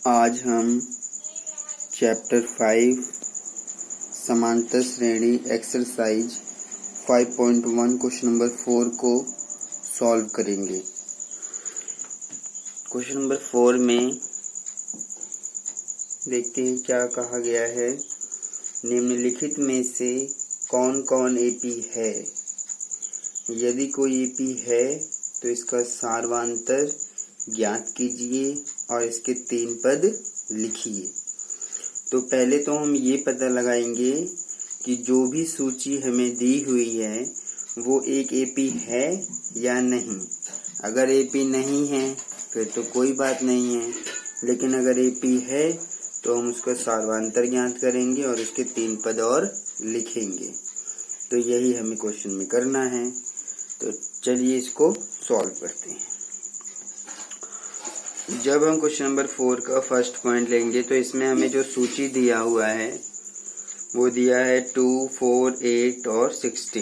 आज हम चैप्टर 5 समांतर श्रेणी एक्सरसाइज 5.1 क्वेश्चन नंबर 4 को सॉल्व करेंगे। क्वेश्चन नंबर 4 में देखते हैं क्या कहा गया है। निम्नलिखित में से कौन कौन एपी है? यदि कोई एपी है तो इसका सारवांतर ज्ञात कीजिए और इसके 3 पद लिखिए। तो पहले तो हम ये पता लगाएंगे कि जो भी सूची हमें दी हुई है वो एक एपी है या नहीं। अगर एपी नहीं है फिर तो कोई बात नहीं है, लेकिन अगर एपी है तो हम उसका सारवांतर ज्ञात करेंगे और उसके 3 पद और लिखेंगे। तो यही हमें क्वेश्चन में करना है। तो चलिए इसको सॉल्व करते हैं। जब हम क्वेश्चन नंबर 4 का फर्स्ट पॉइंट लेंगे तो इसमें हमें जो सूची दिया हुआ है वो दिया है 2, 4, 8 और 16।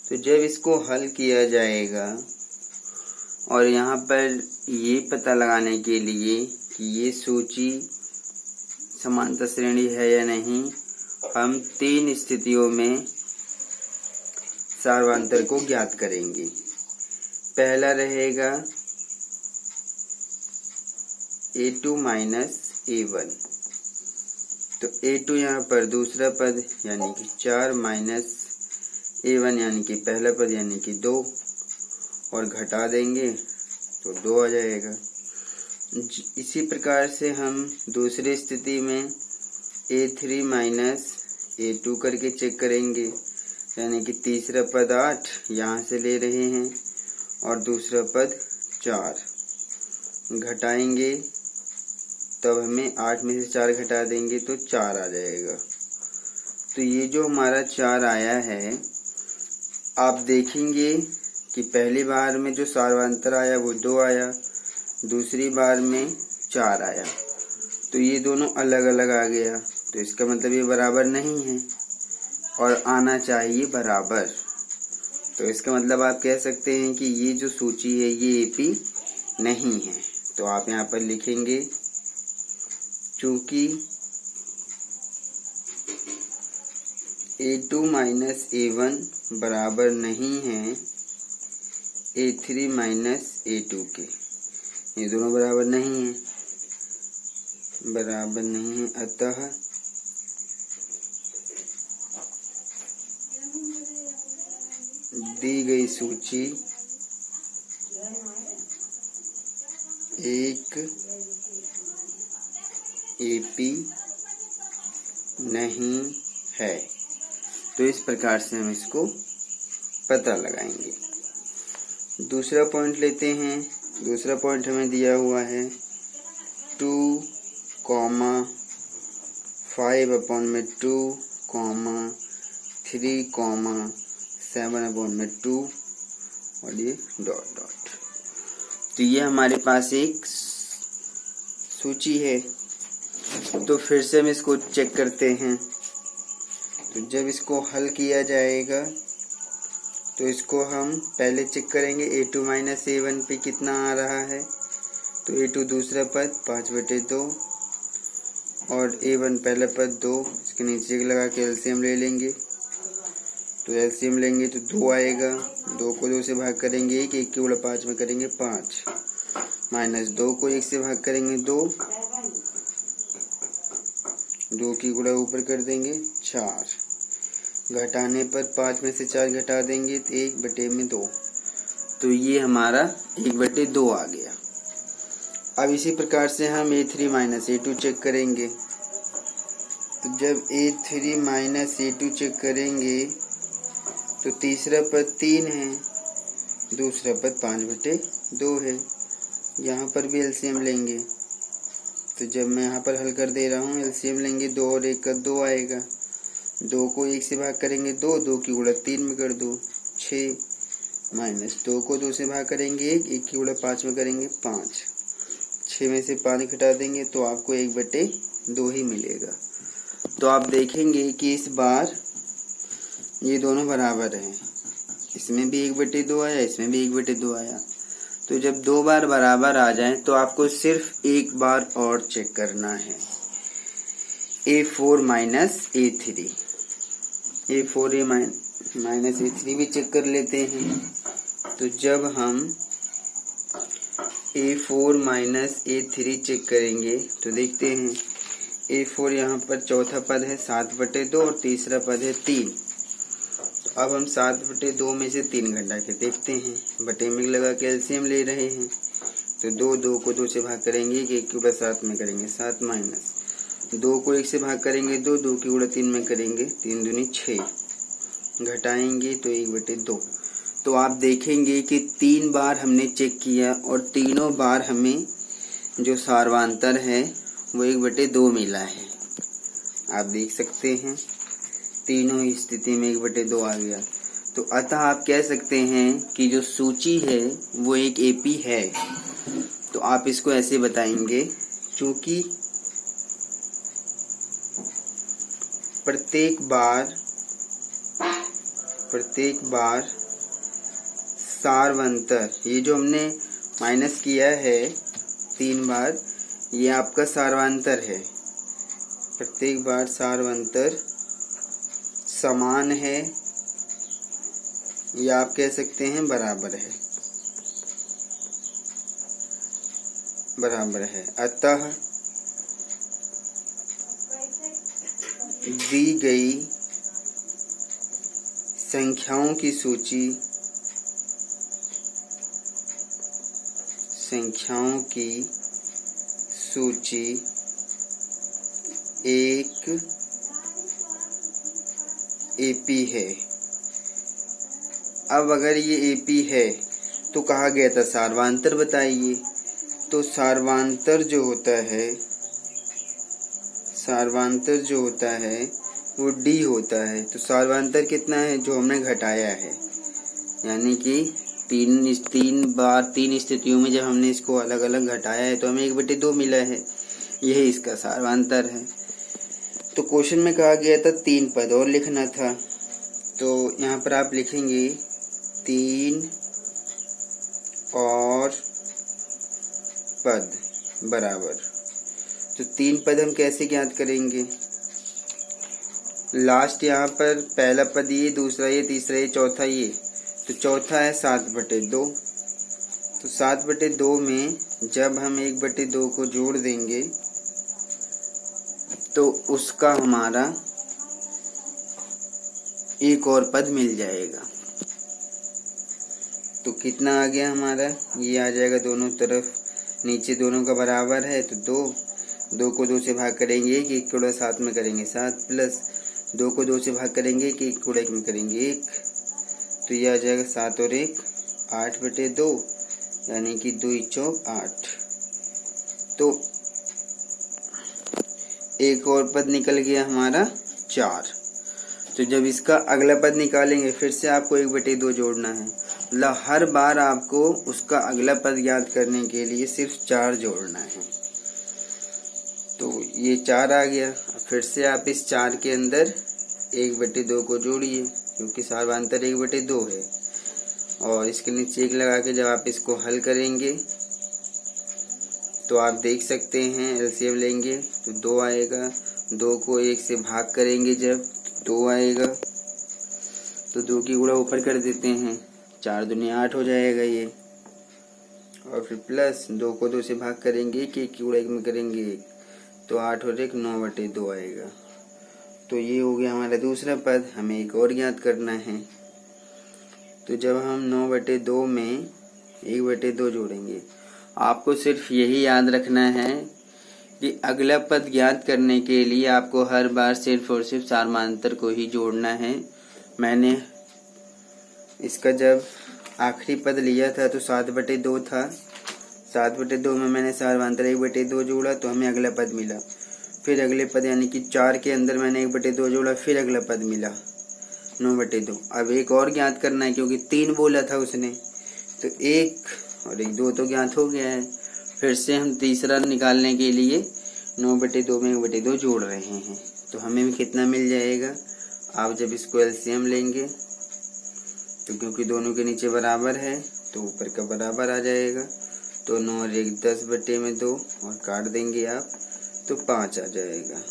तो जब इसको हल किया जाएगा और यहाँ पर ये पता लगाने के लिए कि ये सूची समांतर श्रेणी है या नहीं, हम 3 स्थितियों में सारवांतर को ज्ञात करेंगे। पहला रहेगा A2 माइनस A1। तो A2 यहाँ पर दूसरा पद यानी कि 4 माइनस A1 यानी कि पहला पद यानी कि 2 और घटा देंगे तो 2 आ जाएगा। इसी प्रकार से हम दूसरी स्थिति में A3 माइनस A2 करके चेक करेंगे, यानी कि तीसरा पद 8 यहाँ से ले रहे हैं और दूसरा पद 4 घटाएंगे, तब हमें 8 में से 4 घटा देंगे तो 4 आ जाएगा। तो ये जो हमारा 4 आया है, आप देखेंगे कि पहली बार में जो सारवांतर आया वो 2 आया, दूसरी बार में 4 आया। तो ये दोनों अलग अलग आ गया, तो इसका मतलब ये बराबर नहीं है और आना चाहिए बराबर। तो इसका मतलब आप कह सकते हैं कि ये जो सूची है ये एपी नहीं है। तो आप यहाँ पर लिखेंगे चूंकि A2 माइनस A1 बराबर नहीं है A3 माइनस A2 के, ये दोनों बराबर नहीं है, अतः दी गई सूची एक एपी नहीं है। तो इस प्रकार से हम इसको पता लगाएंगे। दूसरा पॉइंट लेते हैं। दूसरा पॉइंट हमें दिया हुआ है 2, 5/2, 3, 7/2 और ये डॉट डॉट। तो ये हमारे पास एक सूची है। तो फिर से हम इसको चेक करते हैं। तो जब इसको हल किया जाएगा तो इसको हम पहले चेक करेंगे A2 माइनस A1 पे कितना आ रहा है। तो A2 दूसरा पद 5/2 और A1 पहला पद 2। इसके नीचे लगा के एलसीएम ले लेंगे। तो एलसीएम लेंगे तो 2 आएगा। 2 को 2 से भाग करेंगे 1, 1 की गुणा 5 में करेंगे 5, माइनस 2 को 1 से भाग करेंगे 2, 2 की गुणा ऊपर कर देंगे 4, घटाने पर 5 में से 4 घटा देंगे तो 1/2। तो ये हमारा 1/2 आ गया। अब इसी प्रकार से हम A3 माइनस A2 चेक करेंगे। तो जब A3 माइनस A2 चेक करेंगे तो तीसरा पद 3 है, दूसरा पद 5/2 है। यहाँ पर भी एलसीएम लेंगे। तो जब मैं यहाँ पर हल कर दे रहा हूँ, एलसीएम लेंगे 2 और 1 का 2 आएगा। 2 को 1 से भाग करेंगे 2, 2 की गुणा 3 में कर दो 6, माइनस 2 को 2 से भाग करेंगे 1, 1 की गुणा 5 में करेंगे 5, 6 में से 5 घटा देंगे तो आपको 1/2 ही मिलेगा। तो आप देखेंगे कि इस बार ये दोनों बराबर हैं। इसमें भी 1/2 आया, इसमें भी 1/2 आया। तो जब दो बार बराबर आ जाए तो आपको सिर्फ एक बार और चेक करना है, A4 minus A3। A4 minus A3 भी चेक कर लेते हैं। तो जब हम A4 माइनस A3 चेक करेंगे तो देखते हैं A4 यहाँ पर चौथा पद है 7/2 और तीसरा पद है 3। तो अब हम 7/2 में से 3 घटा के देखते हैं, बटे में लगा के एलसीएम ले रहे हैं। तो 2 को 2 से भाग करेंगे कि 1 की गुणा 7 में करेंगे 7 माइनस 2 को 1 से भाग करेंगे 2 की गुणा 3 में करेंगे 3 दूनी 6, घटाएंगे तो 1/2। तो आप देखेंगे कि 3 बार हमने चेक किया और तीनों बार हमें जो सार्वांतर है वो 1/2 मिला है। आप देख सकते हैं तीनों ही स्थिति में 1/2 आ गया। तो अतः आप कह सकते हैं कि जो सूची है वो एक एपी है। तो आप इसको ऐसे बताएंगे, क्योंकि प्रत्येक बार सार्वंतर, ये जो हमने माइनस किया है 3 बार, ये आपका सार्वांतर है। प्रत्येक बार सार्वांतर समान है या आप कह सकते हैं बराबर है। अतः दी गई संख्याओं की सूची एक एपी है। अब अगर ये एपी है तो कहा गया था सार्वांतर बताइए। तो सार्वांतर जो होता है वो डी होता है। तो सार्वांतर कितना है जो हमने घटाया है, यानी कि तीन स्थितियों में जब हमने इसको अलग अलग घटाया है तो हमें 1/2 मिला है, यही इसका सार्वांतर है। तो क्वेश्चन में कहा गया था 3 पद और लिखना था। तो यहाँ पर आप लिखेंगे 3 और पद बराबर। तो 3 पद हम कैसे ज्ञात करेंगे? लास्ट यहाँ पर पहला पद ये, दूसरा ये, तीसरा ये, चौथा ये। तो चौथा है 7/2। तो 7/2 में जब हम 1/2 को जोड़ देंगे तो उसका हमारा एक और पद मिल जाएगा। तो कितना आ गया हमारा? ये आ जाएगा दोनों तरफ, नीचे दोनों का बराबर है तो 2 को 2 से भाग करेंगे कि 1 गुणा 7 में करेंगे 7, प्लस 2 को 2 से भाग करेंगे कि 1 गुणा 1 में करेंगे 1। तो ये आ जाएगा 7 और 1 8/2, यानी कि 2 चौक 8। तो एक और पद निकल गया हमारा 4। तो जब इसका अगला पद निकालेंगे फिर से आपको 1/2 जोड़ना है। मतलब हर बार आपको उसका अगला पद याद करने के लिए सिर्फ 4 जोड़ना है। तो ये 4 आ गया। फिर से आप इस 4 के अंदर 1/2 को जोड़िए, क्योंकि सार्वांतर 1/2 है। और इसके नीचे 1 लगा के जब आप इसको हल करेंगे तो आप देख सकते हैं एलसीएम लेंगे तो 2 आएगा। 2 को 1 से भाग करेंगे जब 2 आएगा। तो 2 की गुणा ऊपर कर देते हैं, 4 दूनी 8 हो जाएगा ये। और फिर प्लस 2 को 2 से भाग करेंगे कि 1 की गुणा 1 में करेंगे 1, तो 8 और 1 9/2 आएगा। तो ये हो गया हमारा दूसरा पद। हमें एक और ज्ञात करना है। तो जब हम 9/2 में 1/2 जोड़ेंगे, आपको सिर्फ यही याद रखना है कि अगला पद ज्ञात करने के लिए आपको हर बार सिर्फ और सिर्फ सार्वमांतर को ही जोड़ना है। मैंने इसका जब आखिरी पद लिया था तो 7/2 था। 7/2 में मैंने सार्वमांतर 1/2 जोड़ा तो हमें अगला पद मिला। फिर अगले पद यानी कि 4 के अंदर मैंने 1/2 जोड़ा, फिर अगला पद मिला 9/2। अब एक और ज्ञात करना है, क्योंकि 3 बोला था उसने, तो 1 और 1 2 तो ज्ञात हो गया है। फिर से हम तीसरा निकालने के लिए 9/2 में 1/2 जोड़ रहे हैं। तो हमें भी कितना मिल जाएगा? आप जब इसको एलसीएम लेंगे तो क्योंकि दोनों के नीचे बराबर है तो ऊपर का बराबर आ जाएगा। तो 9 और 1 10/2 और काट देंगे आप तो 5 आ जाएगा।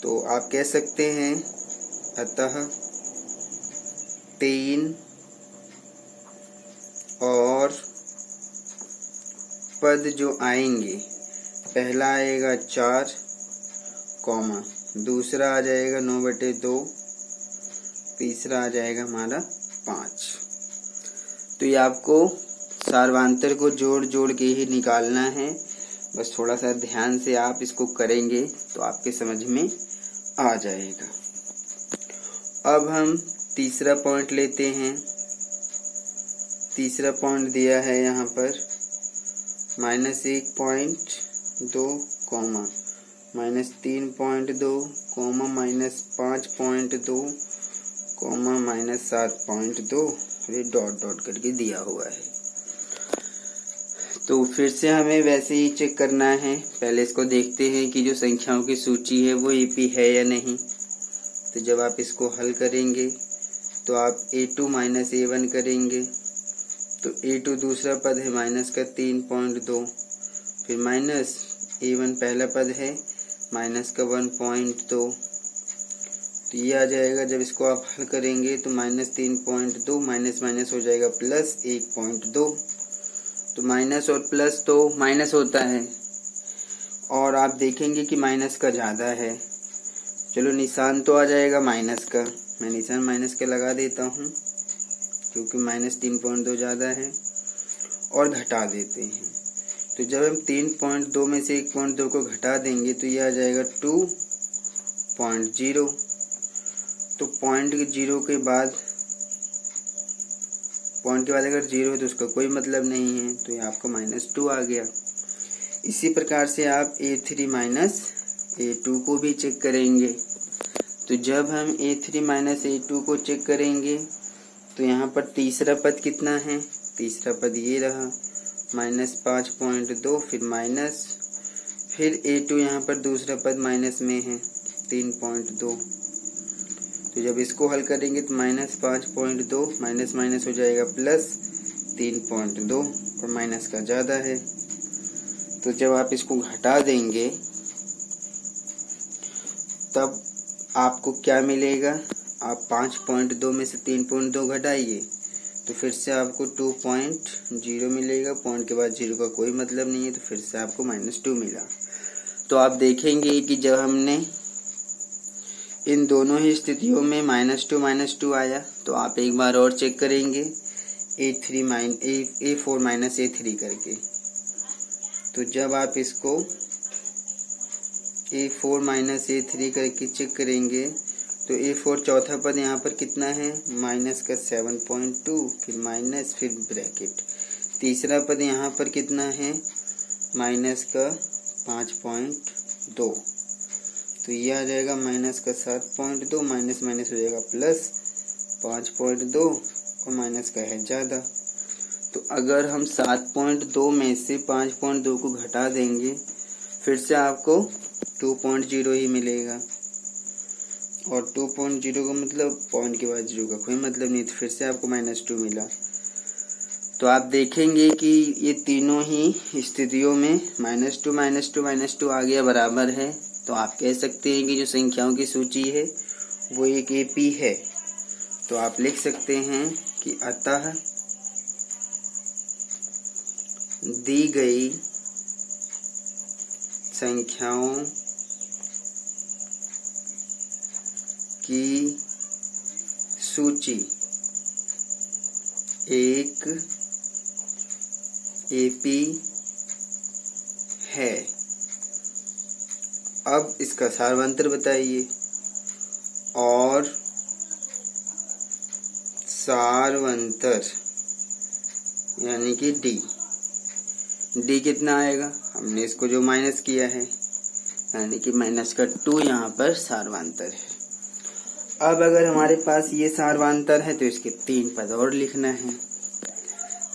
तो आप कह सकते हैं अतः 3 और पद जो आएंगे, पहला आएगा 4, दूसरा आ जाएगा 9/2, तीसरा आ जाएगा हमारा 5। तो ये आपको सार्वधातुक को जोड़ जोड़ के ही निकालना है। बस थोड़ा सा ध्यान से आप इसको करेंगे तो आपके समझ में आ जाएगा। अब हम तीसरा पॉइंट लेते हैं। तीसरा पॉइंट दिया है यहाँ पर -1.2, -3.2, -5.2, -7.2, ये डॉट डॉट करके दिया हुआ है। तो फिर से हमें वैसे ही चेक करना है। पहले इसको देखते हैं कि जो संख्याओं की सूची है वो AP है या नहीं। तो जब आप इसको हल करेंगे तो आप A2 - A1 करेंगे तो A2 दूसरा पद है -3.2, फिर -A1 पहला पद है -1.2। तो ये आ जाएगा। जब इसको आप हल करेंगे तो -3.2 माइनस माइनस हो जाएगा +1.2। तो माइनस और प्लस तो माइनस होता है और आप देखेंगे कि माइनस का ज़्यादा है। चलो निशान तो आ जाएगा माइनस का, मैं निशान माइनस का लगा देता हूँ क्योंकि -3.2 ज़्यादा है और घटा देते हैं। तो जब हम 3.2 में से 1.2 को घटा देंगे तो ये आ जाएगा 2.0। तो पॉइंट के बाद अगर 0 है तो उसका कोई मतलब नहीं है, तो ये आपका -2 आ गया। इसी प्रकार से आप A3 - A2 को भी चेक करेंगे। तो जब हम A3 - A2 को चेक करेंगे तो यहाँ पर तीसरा पद कितना है, तीसरा पद ये रहा -5.2, फिर माइनस, फिर A2 यहाँ पर दूसरा पद माइनस में है 3.2। तो जब इसको हल करेंगे तो -5.2 माइनस माइनस हो जाएगा +3.2 और माइनस का ज़्यादा है। तो जब आप इसको घटा देंगे तब आपको क्या मिलेगा, आप 5.2 में से 3.2 घटाइए तो फिर से आपको 2.0 मिलेगा। पॉइंट के बाद 0 का कोई मतलब नहीं है तो फिर से आपको -2 मिला। तो आप देखेंगे कि जब हमने इन दोनों ही स्थितियों में -2 आया तो आप एक बार और चेक करेंगे A4 - A3 करके। तो जब आप इसको A4 - A3 करके चेक करेंगे तो A4 चौथा पद यहाँ पर कितना है -7.2, फिर माइनस, फिर ब्रैकेट। तीसरा पद यहाँ पर कितना है -5.2। तो ये आ जाएगा -7.2, माइनस माइनस हो जाएगा +5.2 और माइनस का है ज़्यादा। तो अगर हम 7.2 में से 5.2 को घटा देंगे फिर से आपको 2.0 ही मिलेगा और 2.0 का मतलब पॉइंट के बाद 0 का कोई मतलब नहीं, तो फिर से आपको -2 मिला। तो आप देखेंगे कि ये तीनों ही स्थितियों में -2 -2 -2 आ गया बराबर है। तो आप कह सकते हैं कि जो संख्याओं की सूची है वो एक AP है। तो आप लिख सकते हैं कि अतः दी गई संख्याओं की सूची एक AP है। अब इसका सारवंतर बताइए। और सारवंतर यानी कि D कितना आएगा, हमने इसको जो माइनस किया है यानी कि -2 यहाँ पर सारवांतर है। अब अगर हमारे पास ये सारवांतर है तो इसके 3 पद और लिखना है।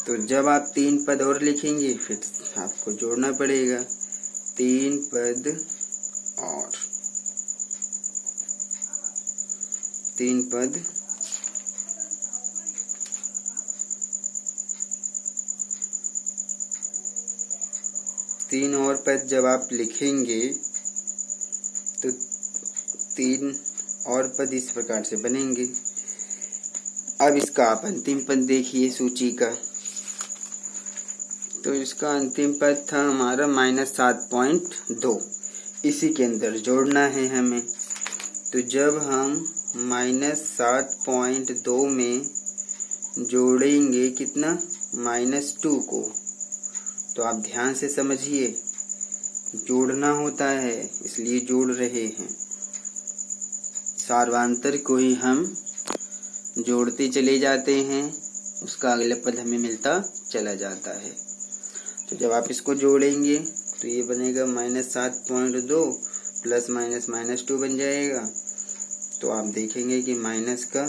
तो जब आप 3 पद और लिखेंगे फिर आपको जोड़ना पड़ेगा 3 पद और 3 पद 3 और पद जब आप लिखेंगे तो 3 और पद इस प्रकार से बनेंगे। अब इसका आप अंतिम पद देखिए सूची का। तो इसका अंतिम पद था हमारा -7.2, इसी के अंदर जोड़ना है हमें। तो जब हम -7.2 में जोड़ेंगे कितना, -2 को, तो आप ध्यान से समझिए, जोड़ना होता है इसलिए जोड़ रहे हैं। सार्वांतर को ही हम जोड़ते चले जाते हैं, उसका अगला पद हमें मिलता चला जाता है। तो जब आप इसको जोड़ेंगे तो ये बनेगा -7.2 प्लस -2 बन जाएगा। तो आप देखेंगे कि माइनस का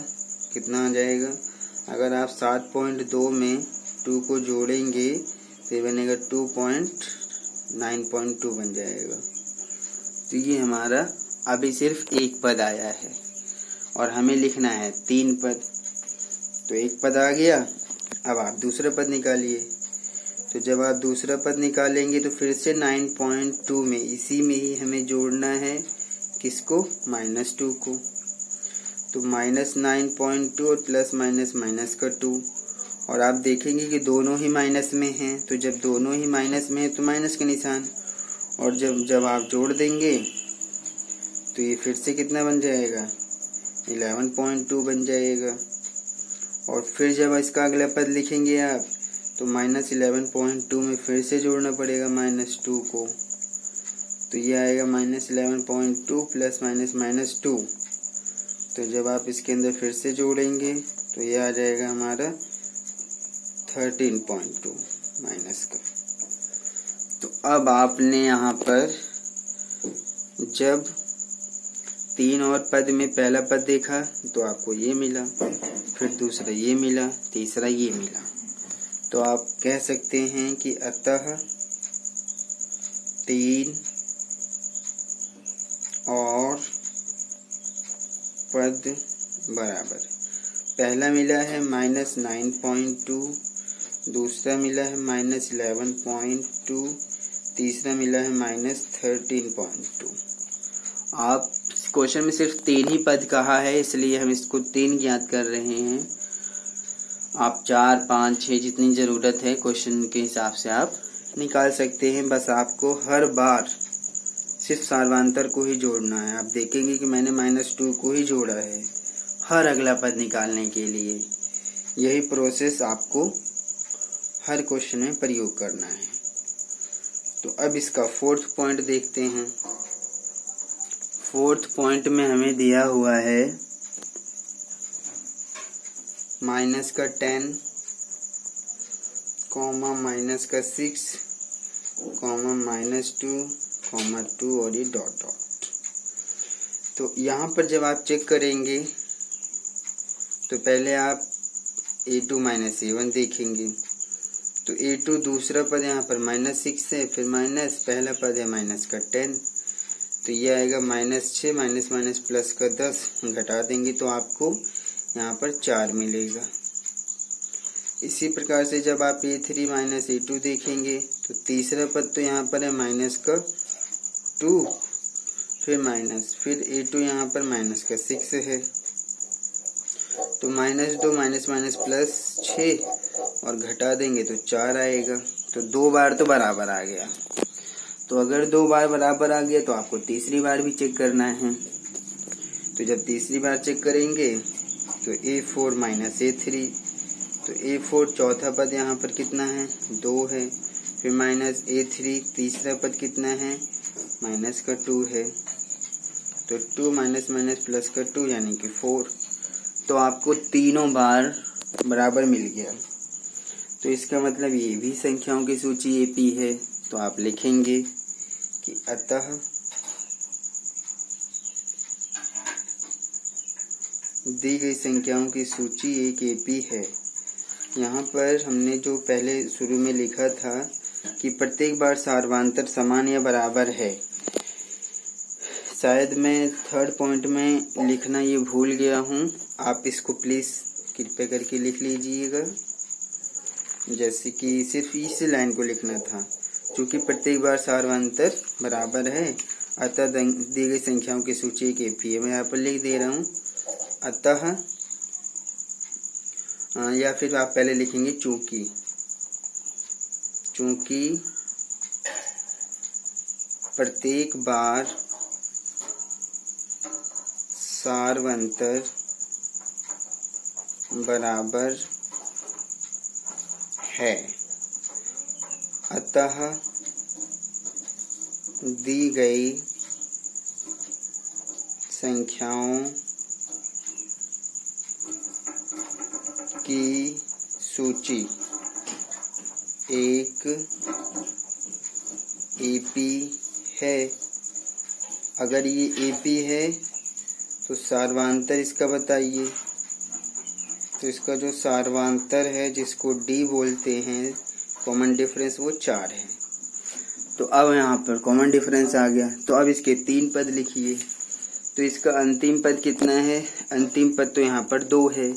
कितना आ जाएगा। अगर आप 7.2 में 2 को जोड़ेंगे तो ये बनेगा 2.9.2 बन जाएगा। तो ये हमारा अभी सिर्फ एक पद आया है और हमें लिखना है 3 पद। तो एक पद आ गया, अब आप दूसरा पद निकालिए। तो जब आप दूसरा पद निकालेंगे तो फिर से 9.2 में इसी में ही हमें जोड़ना है किसको, -2 को। तो -9.2 और प्लस माइनस का 2, और आप देखेंगे कि दोनों ही माइनस में हैं। तो जब दोनों ही माइनस में है तो माइनस का निशान, और जब आप जोड़ देंगे तो ये फिर से कितना बन जाएगा, 11.2 बन जाएगा। और फिर जब इसका अगला पद लिखेंगे आप तो -11.2 में फिर से जोड़ना पड़ेगा -2 को। तो ये आएगा -11.2 प्लस -2। तो जब आप इसके अंदर फिर से जोड़ेंगे तो ये आ जाएगा हमारा 13.2 माइनस का। तो अब आपने यहाँ पर जब 3 और पद में पहला पद देखा तो आपको ये मिला, फिर दूसरा ये मिला, तीसरा ये मिला। तो आप कह सकते हैं कि अतः 3 और पद बराबर, पहला मिला है -9.2, दूसरा मिला है -11.2, तीसरा मिला है -13.2। आप क्वेश्चन में सिर्फ 3 ही पद कहा है इसलिए हम इसको 3 ज्ञात कर रहे हैं। आप 4, 5, 6 जितनी ज़रूरत है क्वेश्चन के हिसाब से आप निकाल सकते हैं। बस आपको हर बार सिर्फ सार्वांतर को ही जोड़ना है। आप देखेंगे कि मैंने -2 को ही जोड़ा है हर अगला पद निकालने के लिए। यही प्रोसेस आपको हर क्वेश्चन में प्रयोग करना है। तो अब इसका 4th पॉइंट देखते हैं। 4th पॉइंट में हमें दिया हुआ है -10, -6, -2, और ये डॉट डॉट। तो यहाँ पर जब आप चेक करेंगे तो पहले आप a2 - a1 देखेंगे। तो a2 दूसरा पद यहाँ पर -6 है, फिर माइनस, पहला पद है -10। तो ये आएगा -6 माइनस प्लस का 10, घटा देंगे तो आपको यहाँ पर 4 मिलेगा। इसी प्रकार से जब आप a3 - a2 देखेंगे तो तीसरा पद तो यहाँ पर है -2, फिर माइनस, फिर a2 यहाँ पर -6 है। तो -2 माइनस प्लस 6 और घटा देंगे तो 4 आएगा। तो 2 बार तो बराबर आ गया। तो अगर 2 बार बराबर आ गया तो आपको तीसरी बार भी चेक करना है। तो जब तीसरी बार चेक करेंगे तो a4 - a3, तो a4 चौथा पद यहाँ पर कितना है, 2 है, फिर -a3 तीसरा पद कितना है, -2 है। तो 2 माइनस प्लस का 2 यानी कि 4। तो आपको तीनों बार बराबर मिल गया। तो इसका मतलब ये भी संख्याओं की सूची AP है। तो आप लिखेंगे कि अतः दी गई संख्याओं की सूची एक AP है। यहाँ पर हमने जो पहले शुरू में लिखा था कि प्रत्येक बार सार्वांतर समान या बराबर है, शायद मैं 3rd पॉइंट में लिखना ये भूल गया हूँ। आप इसको प्लीज़ कृपया करके लिख लीजिएगा। जैसे कि सिर्फ इस लाइन को लिखना था, चूंकि प्रत्येक बार सार्वंतर बराबर है, अतः दी गई संख्याओं की सूची एक एपी है। मैं यहाँ पर लिख दे रहा हूँ अतः, या फिर आप पहले लिखेंगे चूंकि प्रत्येक बार सार्वंतर बराबर है, अतः दी गई संख्याओं की सूची एक एपी है। अगर ये एपी है तो सार्वांतर इसका बताइए। तो इसका जो सार्वांतर है, जिसको डी बोलते हैं, कॉमन डिफरेंस, वो 4 है। तो अब यहाँ पर कॉमन डिफरेंस आ गया। तो अब इसके 3 पद लिखिए। तो इसका अंतिम पद कितना है? अंतिम पद तो यहाँ पर 2 है।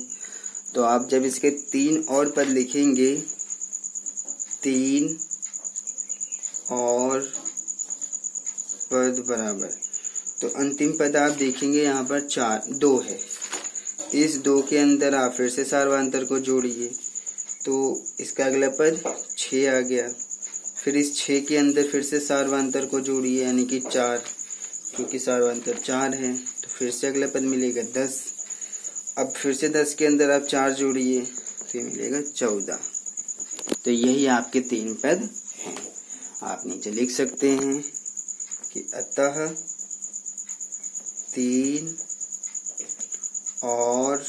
तो आप जब इसके 3 और पद लिखेंगे, 3 और पद बराबर, तो अंतिम पद आप देखेंगे यहाँ पर 2 है। इस 2 के अंदर आप फिर से सार्वंतर को जोड़िए, तो इसका अगला पद 6 आ गया। फिर इस 6 के अंदर फिर से सार्वंतर को जोड़िए, यानी कि 4, क्योंकि सार्वंतर 4 है। तो फिर से अगला पद मिलेगा 10। अब फिर से 10 के अंदर आप 4 जोड़िए, तो ये मिलेगा 14। तो यही आपके 3 पद हैं। आप नीचे लिख सकते हैं कि अतः 3 और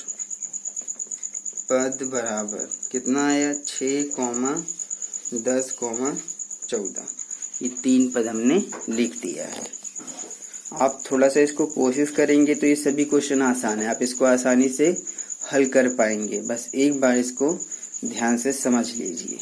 पद बराबर कितना आया? 6, 10, 14। ये 3 पद हमने लिख दिया है। आप थोड़ा सा इसको कोशिश करेंगे तो ये सभी क्वेश्चन आसान है, आप इसको आसानी से हल कर पाएंगे। बस एक बार इसको ध्यान से समझ लीजिए।